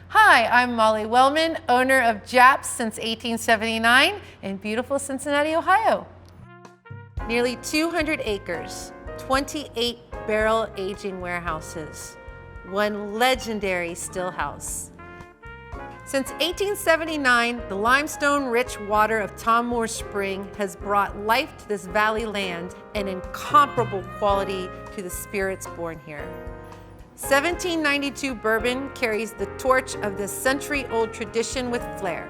Hi, I'm Molly Wellmann, owner of Japp since 1879 in beautiful Cincinnati, Ohio. Nearly 200 acres, 28 barrel aging warehouses, one legendary still house. Since 1879, the limestone-rich water of Tom Moore Spring has brought life to this valley land and incomparable quality to the spirits born here. 1792 bourbon carries the torch of this century-old tradition with flair.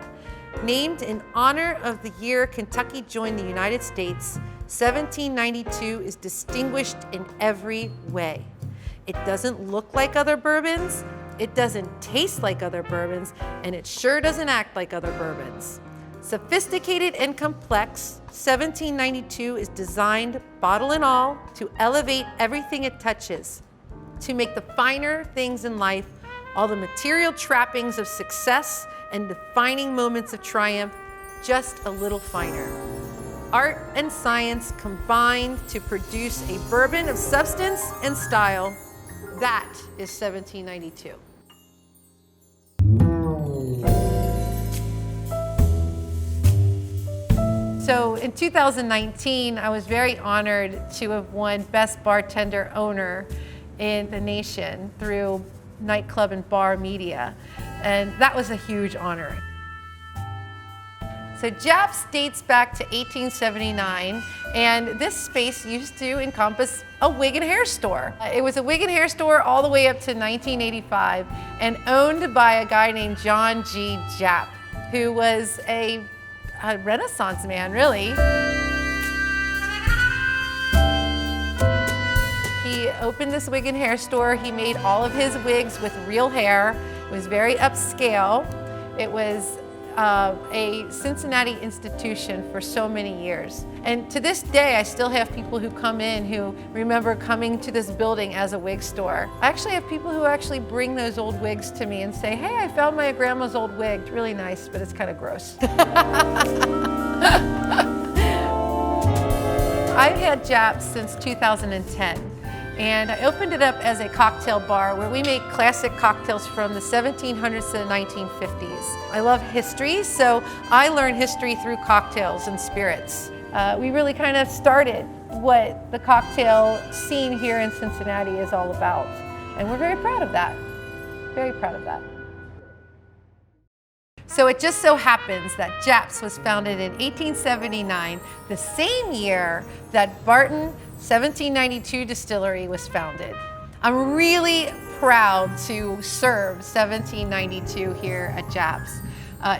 Named in honor of the year Kentucky joined the United States, 1792 is distinguished in every way. It doesn't look like other bourbons, it doesn't taste like other bourbons, and it sure doesn't act like other bourbons. Sophisticated and complex, 1792 is designed, bottle and all, to elevate everything it touches, to make the finer things in life, all the material trappings of success and defining moments of triumph, just a little finer. Art and science combined to produce a bourbon of substance and style. That is 1792. So in 2019, I was very honored to have won Best Bartender Owner in the nation through Nightclub and Bar Media. And that was a huge honor. So Japp's dates back to 1879, and this space used to encompass a wig and hair store. It was a wig and hair store all the way up to 1985 and owned by a guy named John G. Japp, who was a Renaissance man, really. He opened this wig and hair store. He made all of his wigs with real hair. It was very upscale. It was a Cincinnati institution for so many years. And to this day, I still have people who come in who remember coming to this building as a wig store. I actually have people who actually bring those old wigs to me and say, hey, I found my grandma's old wig. It's really nice, but it's kind of gross. I've had Japp since 2010. And I opened it up as a cocktail bar where we make classic cocktails from the 1700s to the 1950s. I love history, so I learned history through cocktails and spirits. We really kind of started what the cocktail scene here in Cincinnati is all about. And we're very proud of that. Very proud of that. So it just so happens that Japp's was founded in 1879, the same year that Barton 1792 distillery was founded. I'm really proud to serve 1792 here at Japp's.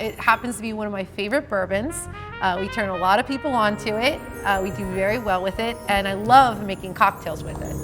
It happens to be one of my favorite bourbons. We turn a lot of people onto it. We do very well with it, and I love making cocktails with it.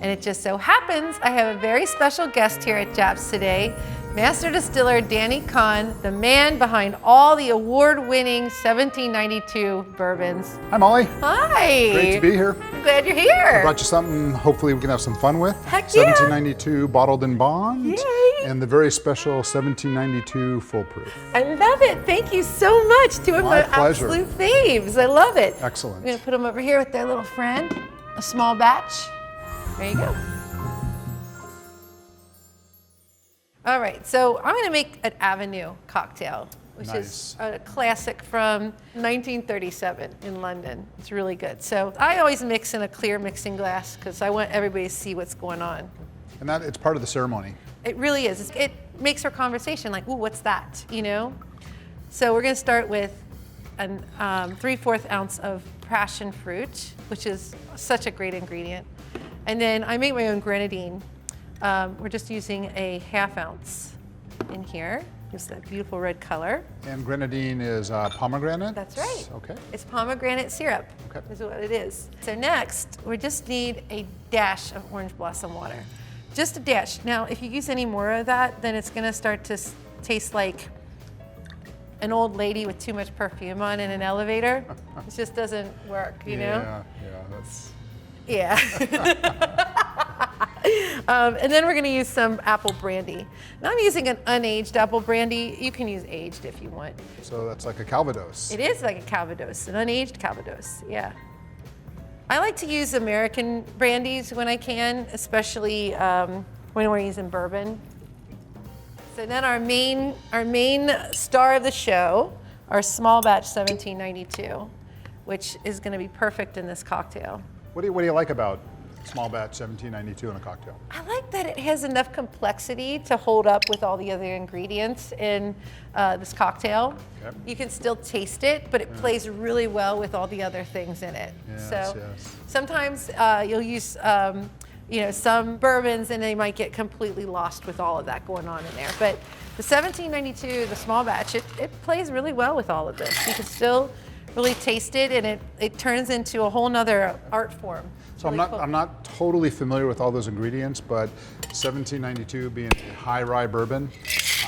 And it just so happens I have a very special guest here at Japp's today, Master Distiller Danny Kahn, the man behind all the award-winning 1792 bourbons. Hi, Molly. Hi. Great to be here. I'm glad you're here. I brought you something hopefully we can have some fun with. Heck yeah. 1792 Bottled in Bond. Yay. And the very special 1792 Full Proof. I love it. Thank you so much. Two of my pleasure. absolute faves. I love it. Excellent. I'm going to put them over here with their little friend, a small batch. There you go. All right, so I'm going to make an Avenue cocktail, which is a classic from 1937 in London. It's really good. So I always mix in a clear mixing glass because I want everybody to see what's going on. And that it's part of the ceremony. It really is. It makes for conversation, like, ooh, what's that, you know? So we're going to start with a 3/4 ounce of passion fruit, which is such a great ingredient. And then I make my own grenadine. We're just using a 1/2 ounce in here. Gives that beautiful red color. And grenadine is pomegranate? That's right. Okay. It's pomegranate syrup, is what it is. So next, we just need a dash of orange blossom water. Just a dash. Now, if you use any more of that, then it's gonna start to taste like an old lady with too much perfume on in an elevator. It just doesn't work, you know? Yeah, that's... Yeah. And then we're gonna use some apple brandy. And I'm using an unaged apple brandy. You can use aged if you want. So that's like a Calvados. It is like a Calvados, an unaged Calvados, yeah. I like to use American brandies when I can, especially when we're using bourbon. So then our main star of the show, our small batch 1792, which is gonna be perfect in this cocktail. What do you like about small batch 1792 in a cocktail? I like that it has enough complexity to hold up with all the other ingredients in this cocktail. Okay. You can still taste it, but it plays really well with all the other things in it. Yes, so yes. sometimes you'll use some bourbons and they might get completely lost with all of that going on in there. But the 1792, the small batch, it plays really well with all of this. You can still really taste it, and it turns into a whole nother art form. So I'm not totally familiar with all those ingredients, but 1792 being a high rye bourbon,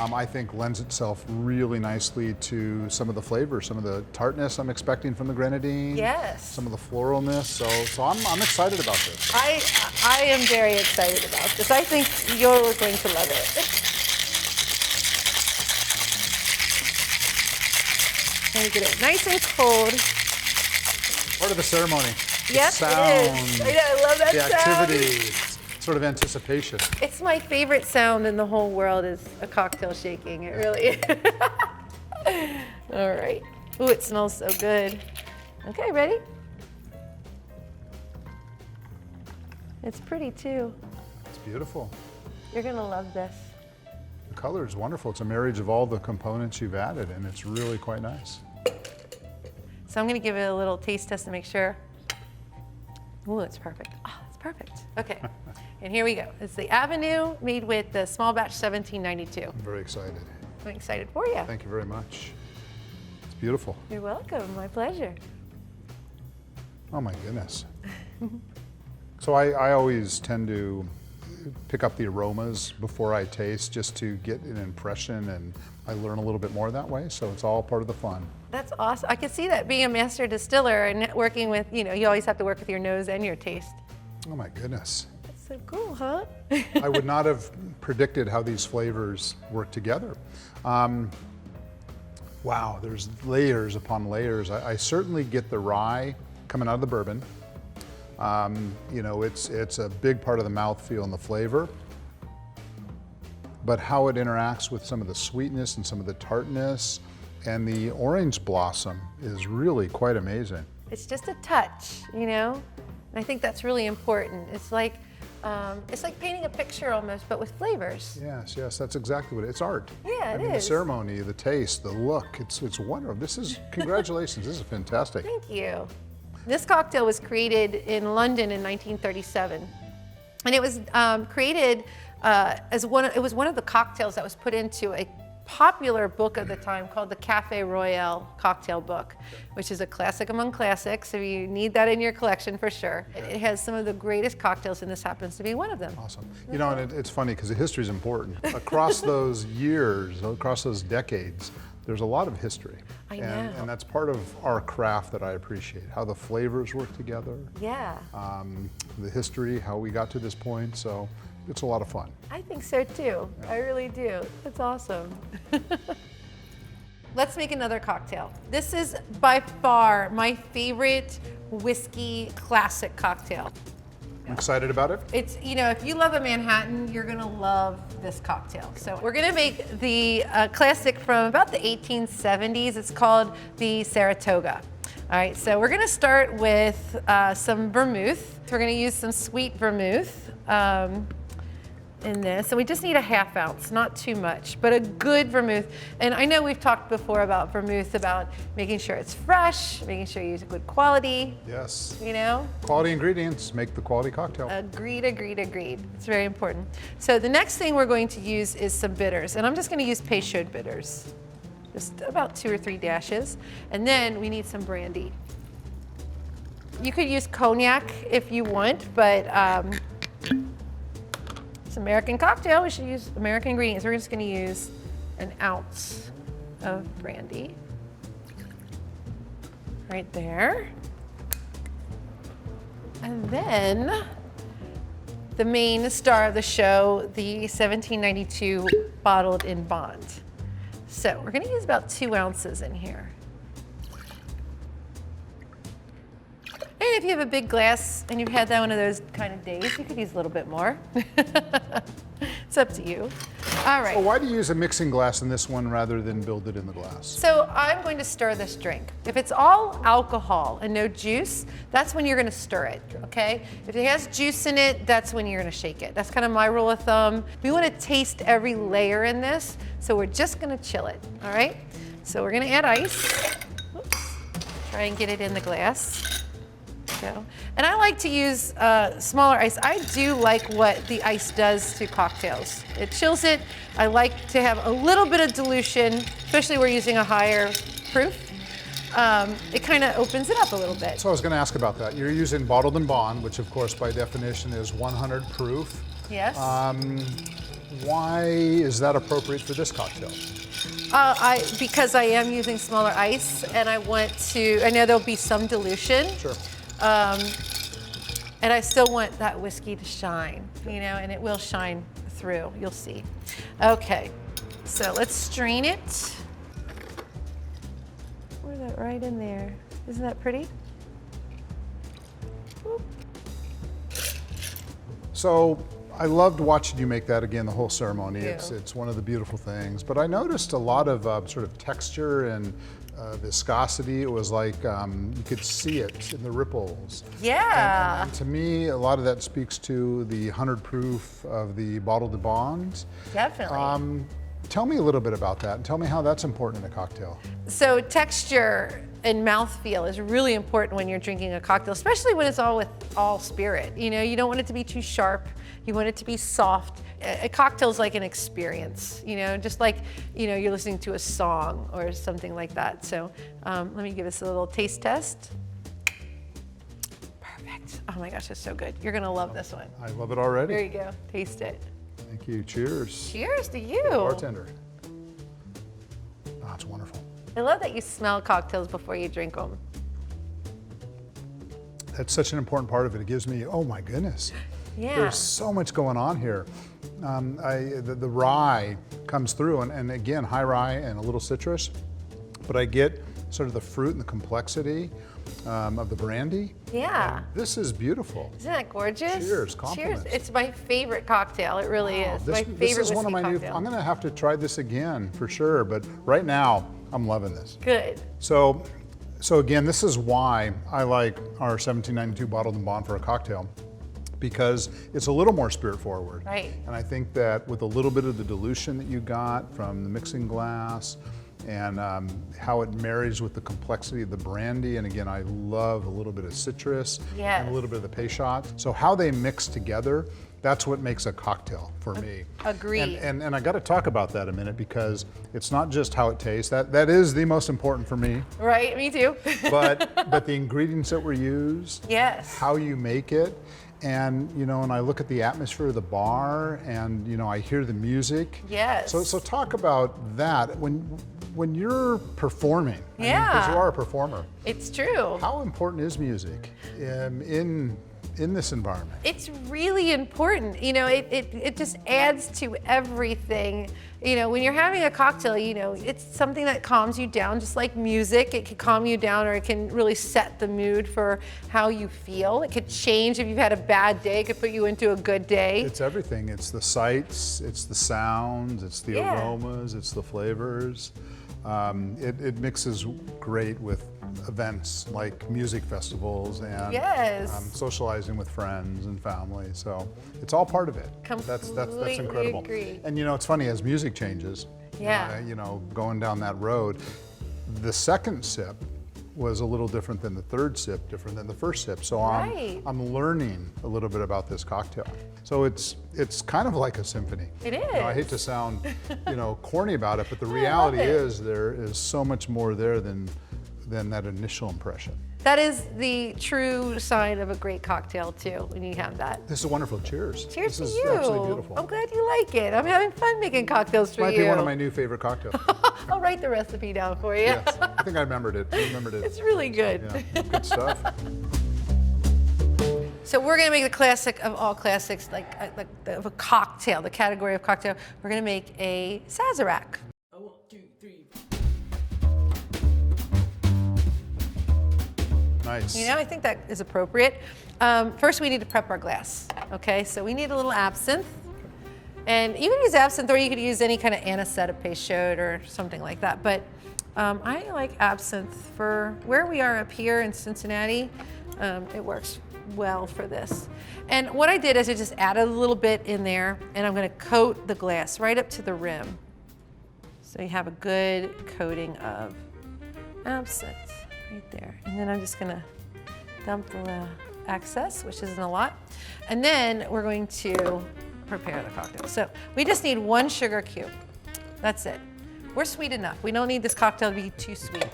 I think lends itself really nicely to some of the flavors, some of the tartness I'm expecting from the grenadine. Yes. Some of the floralness. So I'm excited about this. I am very excited about this. I think you're going to love it. Let me get it nice and cold. Part of the ceremony. Yes, the sound, it is. I love that the sound. activity, sort of anticipation. It's my favorite sound in the whole world is a cocktail shaking. It really is. All right. Ooh, it smells so good. Okay, ready? It's pretty too. It's beautiful. You're gonna love this. The color is wonderful. It's a marriage of all the components you've added, and it's really quite nice. So I'm gonna give it a little taste test to make sure. Ooh, it's perfect. Oh, it's perfect. Okay, and here we go. It's the Avenue made with the small batch 1792. I'm very excited. I'm excited for you. Thank you very much. It's beautiful. You're welcome, my pleasure. Oh my goodness. So I always tend to pick up the aromas before I taste just to get an impression, and I learn a little bit more that way, so it's all part of the fun. That's awesome. I can see that being a master distiller and working with, you always have to work with your nose and your taste. Oh my goodness. That's so cool, huh? I would not have predicted how these flavors work together. Wow, there's layers upon layers. I certainly get the rye coming out of the bourbon. It's a big part of the mouthfeel and the flavor, but how it interacts with some of the sweetness and some of the tartness and the orange blossom is really quite amazing. It's just a touch, and I think that's really important. It's like painting a picture almost, but with flavors. Yes, that's exactly what it's art. Yeah, it is. The ceremony, the taste, the look, it's wonderful. Congratulations, this is fantastic. Thank you. This cocktail was created in London in 1937, and it was created it was one of the cocktails that was put into a popular book of the time called the Café Royale cocktail book, which is a classic among classics. So you need that in your collection for sure. It has some of the greatest cocktails, and this happens to be one of them. Awesome. And it's funny because the history is important. Across those years, across those decades, there's a lot of history. I know. And that's part of our craft that I appreciate, how the flavors work together. Yeah. The history, how we got to this point. So it's a lot of fun. I think so too. Yeah. I really do. That's awesome. Let's make another cocktail. This is by far my favorite whiskey classic cocktail. I'm excited about it. It's, if you love a Manhattan, you're gonna love this cocktail. So we're gonna make the classic from about the 1870s. It's called the Saratoga. All right, so we're gonna start with some vermouth. We're gonna use some sweet vermouth in this. So we just need a ½ ounce, not too much, but a good vermouth. And I know we've talked before about vermouth, about making sure it's fresh, making sure you use good quality. Yes. Quality ingredients make the quality cocktail. Agreed. It's very important. So the next thing we're going to use is some bitters. And I'm just gonna use Peychaud bitters. Just about 2 or 3 dashes. And then we need some brandy. You could use cognac if you want, but it's American cocktail, we should use American ingredients. We're just gonna use an ounce of brandy. Right there. And then the main star of the show, the 1792 bottled in bond. So we're gonna use about 2 ounces in here. And if you have a big glass and you've had that one of those kind of days, you could use a little bit more. It's up to you. All right. Well, why do you use a mixing glass in this one rather than build it in the glass? So I'm going to stir this drink. If it's all alcohol and no juice, that's when you're going to stir it, okay? If it has juice in it, that's when you're going to shake it. That's kind of my rule of thumb. We want to taste every layer in this, so we're just going to chill it, all right? So we're going to add ice. Whoops. Try and get it in the glass. So, and I like to use smaller ice. I do like what the ice does to cocktails. It chills it. I like to have a little bit of dilution, especially we're using a higher proof. It kind of opens it up a little bit. So I was going to ask about that. You're using bottled in bond, which of course by definition is 100 proof. Yes. Why is that appropriate for this cocktail? Because I am using smaller ice, and I know there'll be some dilution. Sure. And I still want that whiskey to shine, you know, and it will shine through, you'll see. Okay, so let's strain it. Pour that right in there. Isn't that pretty? Whoop. So I loved watching you make that again, the whole ceremony. Thank you. It's one of the beautiful things. But I noticed a lot of sort of texture and viscosity. It was like you could see it in the ripples. Yeah. And to me, a lot of that speaks to the 100 proof of the bottled in bond. Definitely. Tell me a little bit about that and tell me how that's important in a cocktail. So texture and mouthfeel is really important when you're drinking a cocktail, especially when it's all with all spirit. You know, you don't want it to be too sharp. You want it to be soft. A cocktail is like an experience, you know, just like, you know, you're listening to a song or something like that. So let me give us a little taste test. Perfect. Oh my gosh, it's so good. You're gonna love this one. I love it already. There you go, taste it. Thank you, cheers. Cheers to you. Bartender. Oh, it's wonderful. I love that you smell cocktails before you drink them. That's such an important part of it. It gives me, oh my goodness. Yeah. There's so much going on here. The rye comes through, and again, high rye and a little citrus, but I get sort of the fruit and the complexity of the brandy. Yeah. And this is beautiful. Isn't that gorgeous? Cheers, compliments. Cheers. It's my favorite cocktail. It really is. My favorite this is one of whiskey my new. cocktail. I'm going to have to try this again for sure, but right now I'm loving this. Good. So again, this is why I like our 1792 bottled in bond for a cocktail, because it's a little more spirit forward. Right. And I think that with a little bit of the dilution that you got from the mixing glass and how it marries with the complexity of the brandy, and again, I love a little bit of citrus and a little bit of the peychaud. So how they mix together, that's what makes a cocktail for me. Agreed. And I got to talk about that a minute, because it's not just how it tastes. That is the most important for me. Right, me too. but the ingredients that were used, Yes. how you make it, and you know, and I look at the atmosphere of the bar, and you know, I hear the music. Yes. So talk about that when you're performing. Yeah. Because you are a performer. It's true. How important is music in this environment? It's really important. You know, it just adds to everything. You know, when you're having a cocktail, you know, it's something that calms you down, just like music. It can calm you down, or it can really set the mood for how you feel. It could change if you've had a bad day. It could put you into a good day. It's everything. It's the sights, it's the sounds, it's the aromas, it's the flavors. It mixes great with events like music festivals and socializing with friends and family. So it's all part of it. That's incredible. Agree. And you know, it's funny, as music changes, you know, going down that road, the second sip was a little different than the third sip, different than the first sip. So I'm learning a little bit about this cocktail. So it's kind of like a symphony. It is. You know, I hate to sound, you know, corny about it, but the reality is there is so much more there than that initial impression. That is the true sign of a great cocktail too, when you have that. This is wonderful. Cheers. Cheers this to you. This is actually beautiful. I'm glad you like it. I'm having fun making cocktails for you. Might be one of my new favorite cocktails. I'll write the recipe down for you. Yes, I think I remembered it. It's really good. Yeah, good stuff. So we're gonna make the classic of all classics, like of a cocktail, the category of cocktail. We're gonna make a Sazerac. 1, 2, 3. Nice. You know, I think that is appropriate. First, we need to prep our glass. Okay, so we need a little absinthe. And you can use absinthe, or you could use any kind of anisette, peychaud, or something like that. But I like absinthe for where we are up here in Cincinnati. It works well for this. And what I did is I just added a little bit in there, and I'm going to coat the glass right up to the rim. So you have a good coating of absinthe right there. And then I'm just going to dump the excess, which isn't a lot. And then we're going to prepare the cocktail. So we just need 1 sugar cube. That's it. We're sweet enough. We don't need this cocktail to be too sweet.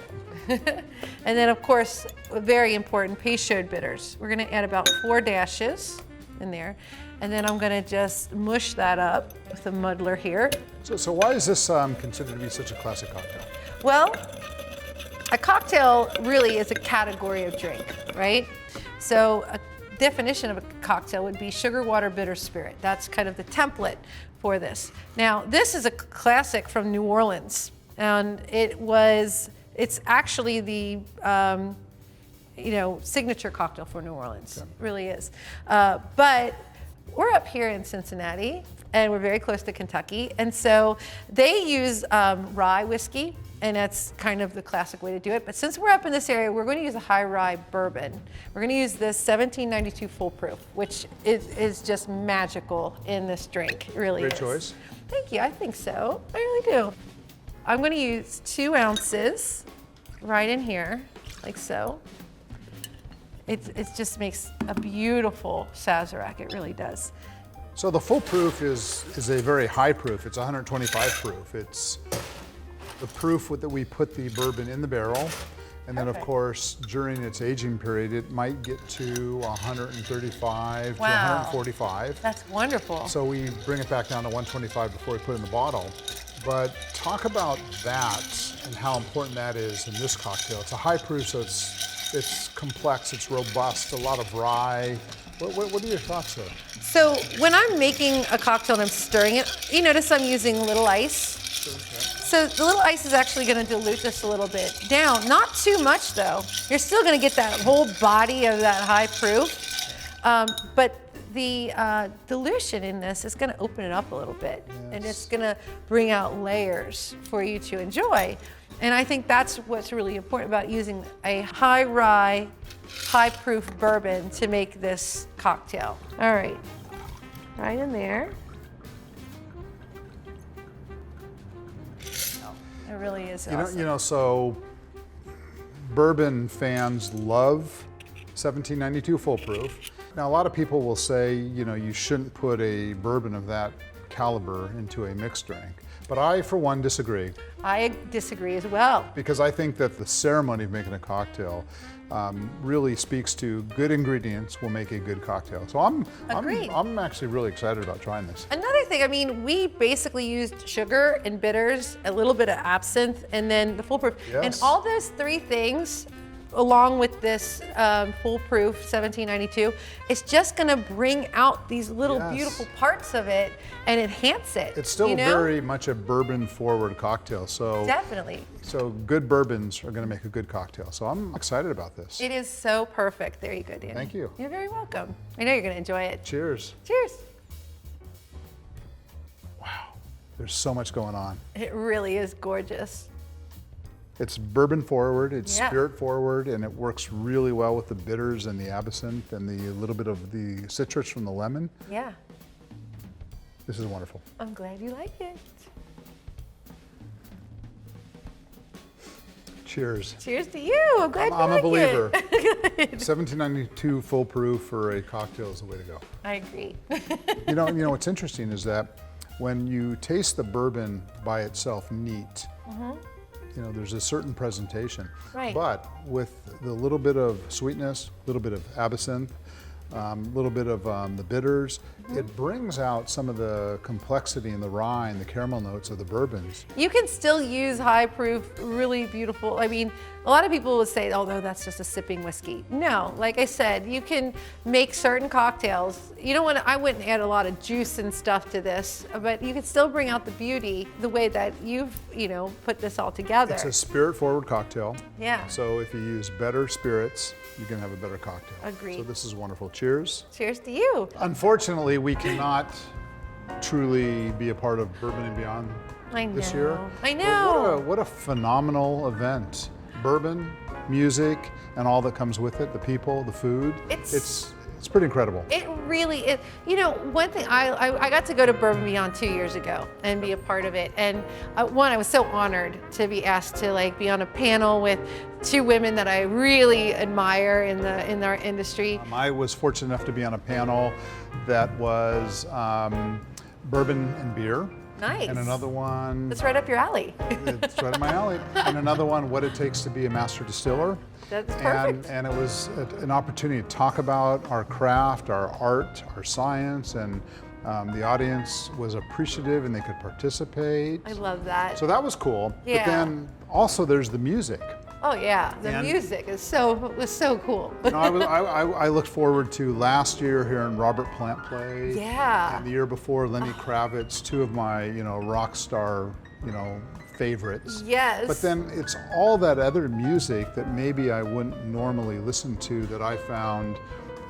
And then, of course, very important, peychaud bitters. We're gonna add about 4 dashes in there. And then I'm gonna just mush that up with a muddler here. So why is this considered to be such a classic cocktail? Well, a cocktail really is a category of drink, right? So a definition of a cocktail would be sugar, water, bitter, spirit. That's kind of the template for this. Now, this is a classic from New Orleans, and it's actually the signature cocktail for New Orleans. Okay. It really is. But we're up here in Cincinnati, and we're very close to Kentucky, and so they use rye whiskey, and that's kind of the classic way to do it. But since we're up in this area, we're going to use a high rye bourbon. We're going to use this 1792 full proof, which is just magical in this drink. It really Great is. choice. Thank you. I think so. I really do. I'm going to use 2 ounces right in here, like so. It just makes a beautiful Sazerac. It really does. So the full proof is a very high proof. It's 125 proof. It's the proof that we put the bourbon in the barrel. And then, of Perfect. course, during its aging period, it might get to 135 Wow. to 145. That's wonderful. So we bring it back down to 125 before we put it in the bottle. But talk about that and how important that is in this cocktail. It's a high proof, so it's complex, it's robust, a lot of rye. What are your thoughts there? So when I'm making a cocktail and I'm stirring it, you notice I'm using a little ice. So the little ice is actually going to dilute this a little bit down. Not too much though. You're still going to get that whole body of that high proof. But the dilution in this is going to open it up a little bit. Yes. And it's going to bring out layers for you to enjoy. And I think that's what's really important about using a high rye, high proof bourbon to make this cocktail. All right, right in there. It really is awesome. So bourbon fans love 1792 full proof. Now, a lot of people will say, you shouldn't put a bourbon of that caliber into a mixed drink. But I, for one, disagree. I disagree as well. Because I think that the ceremony of making a cocktail really speaks to good ingredients will make a good cocktail. So I'm actually really excited about trying this. Another thing, we basically used sugar and bitters, a little bit of absinthe, and then the full proof. Yes. And all those 3 things, along with this full proof 1792, it's just gonna bring out these little beautiful parts of it and enhance it. It's still very much a bourbon forward cocktail. So Definitely. So good bourbons are going to make a good cocktail. So I'm excited about this. It is so perfect. There you go, Danny. Thank you. You're very welcome. I know you're gonna enjoy it. Cheers. Cheers. Wow, there's so much going on. It really is gorgeous. It's bourbon forward, it's Yeah. spirit forward, and it works really well with the bitters and the absinthe and the little bit of the citrus from the lemon. Yeah, This is wonderful. I'm glad you like it. Cheers. Cheers to you. I'm glad you I'm like a believer. it. 1792 full proof for a cocktail is the way to go. I agree. You know what's interesting is that when you taste the bourbon by itself neat, there's a certain presentation. Right. But with the little bit of sweetness, a little bit of absinthe, little bit of the bitters. It brings out some of the complexity in the rye and the caramel notes of the bourbons. You can still use high proof, really beautiful. I mean, a lot of people will say, oh no, that's just a sipping whiskey. No, like I said, you can make certain cocktails. You don't want to, I wouldn't add a lot of juice and stuff to this, but you can still bring out the beauty the way that you've, put this all together. It's a spirit forward cocktail. Yeah. So if you use better spirits, you can have a better cocktail. Agreed. So this is wonderful. Cheers. Cheers to you. Unfortunately, we cannot truly be a part of Bourbon Beyond this year. I know. What a phenomenal event. Bourbon, music, and all that comes with it, the people, the food. It's pretty incredible. It really is. One thing, I got to go to Bourbon Beyond 2 years ago and be a part of it. And I was so honored to be asked to be on a panel with two women that I really admire in our industry. I was fortunate enough to be on a panel that was bourbon and beer. Nice. And another one. It's right up your alley. It's right up my alley. And another one, what it takes to be a master distiller. That's perfect. And it was an opportunity to talk about our craft, our art, our science, and the audience was appreciative and they could participate. I love that. So that was cool. Yeah. But then also there's the music. Oh yeah, the music was so cool. I looked forward to last year hearing Robert Plant play. Yeah. And the year before Lenny Kravitz, two of my rock star favorites. Yes. But then it's all that other music that maybe I wouldn't normally listen to that I found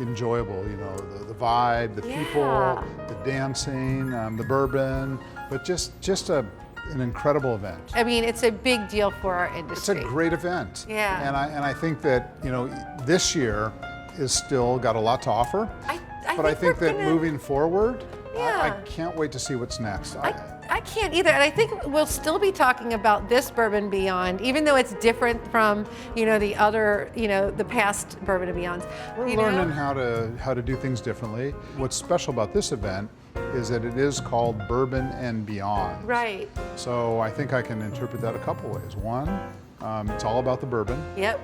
enjoyable. The vibe, the people, the dancing, the bourbon, but just an incredible event. I mean, it's a big deal for our industry. It's a great event. Yeah. And I think that, this year is still got a lot to offer. I think that moving forward, I can't wait to see what's next. I can't either, and I think we'll still be talking about this Bourbon Beyond, even though it's different from, the other, the past Bourbon Beyonds. We're learning how to do things differently. What's special about this event is that it is called Bourbon and Beyond. Right. So I think I can interpret that a couple ways. One, it's all about the bourbon. Yep.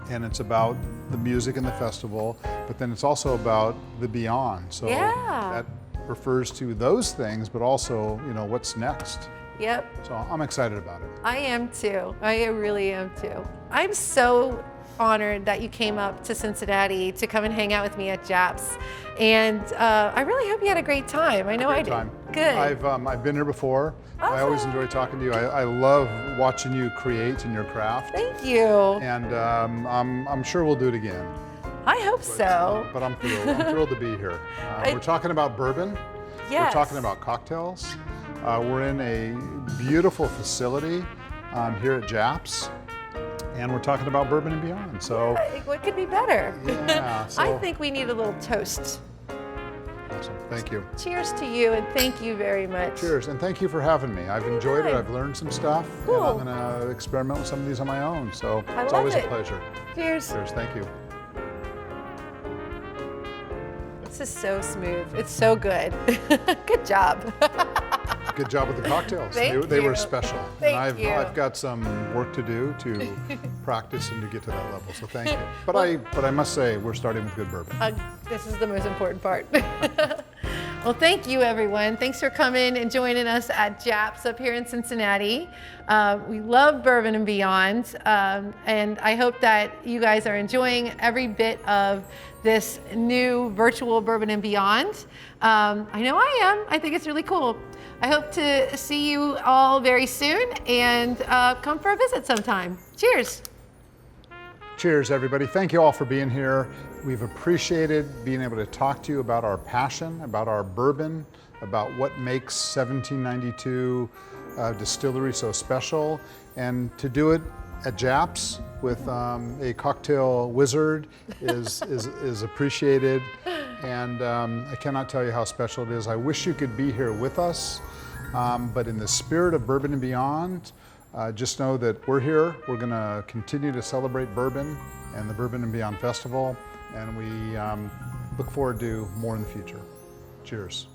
And it's about the music and the festival, but then it's also about the beyond. So that refers to those things, but also, what's next. Yep. So I'm excited about it. I am too. I really am too. I'm so honored that you came up to Cincinnati to come and hang out with me at Japp's. And I really hope you had a great time. I know I did. Time. Good. I've been here before. Awesome. I always enjoy talking to you. I love watching you create in your craft. Thank you. And I'm sure we'll do it again. I hope so. But I'm thrilled. I'm thrilled to be here. We're talking about bourbon. Yes. We're talking about cocktails. We're in a beautiful facility here at Japp's. And we're talking about Bourbon and Beyond. So what could be better? Yeah, I think we need a little toast. Awesome. Thank you. Cheers to you, and thank you very much. Cheers, and thank you for having me. I've enjoyed it. I've learned some stuff. Cool. And I'm going to experiment with some of these on my own. So I it's love always it. a pleasure. Cheers. Cheers. Thank you. This is so smooth. It's so good. Good job. Good job with the cocktails. Thank they you. were special. Thank you. I've got some work to do to practice and to get to that level. So thank you. But I must say we're starting with good bourbon. This is the most important part. Well, thank you, everyone. Thanks for coming and joining us at Japp's up here in Cincinnati. We love Bourbon and Beyond, and I hope that you guys are enjoying every bit of this new virtual Bourbon and Beyond. I know I am. I think it's really cool. I hope to see you all very soon, and come for a visit sometime. Cheers. Cheers, everybody. Thank you all for being here. We've appreciated being able to talk to you about our passion, about our bourbon, about what makes 1792 distillery so special, and to do it at Japp's with a cocktail wizard is appreciated. And I cannot tell you how special it is. I wish you could be here with us, but in the spirit of Bourbon and Beyond, just know that we're here. We're going to continue to celebrate bourbon and the Bourbon and Beyond Festival, and we look forward to more in the future. Cheers.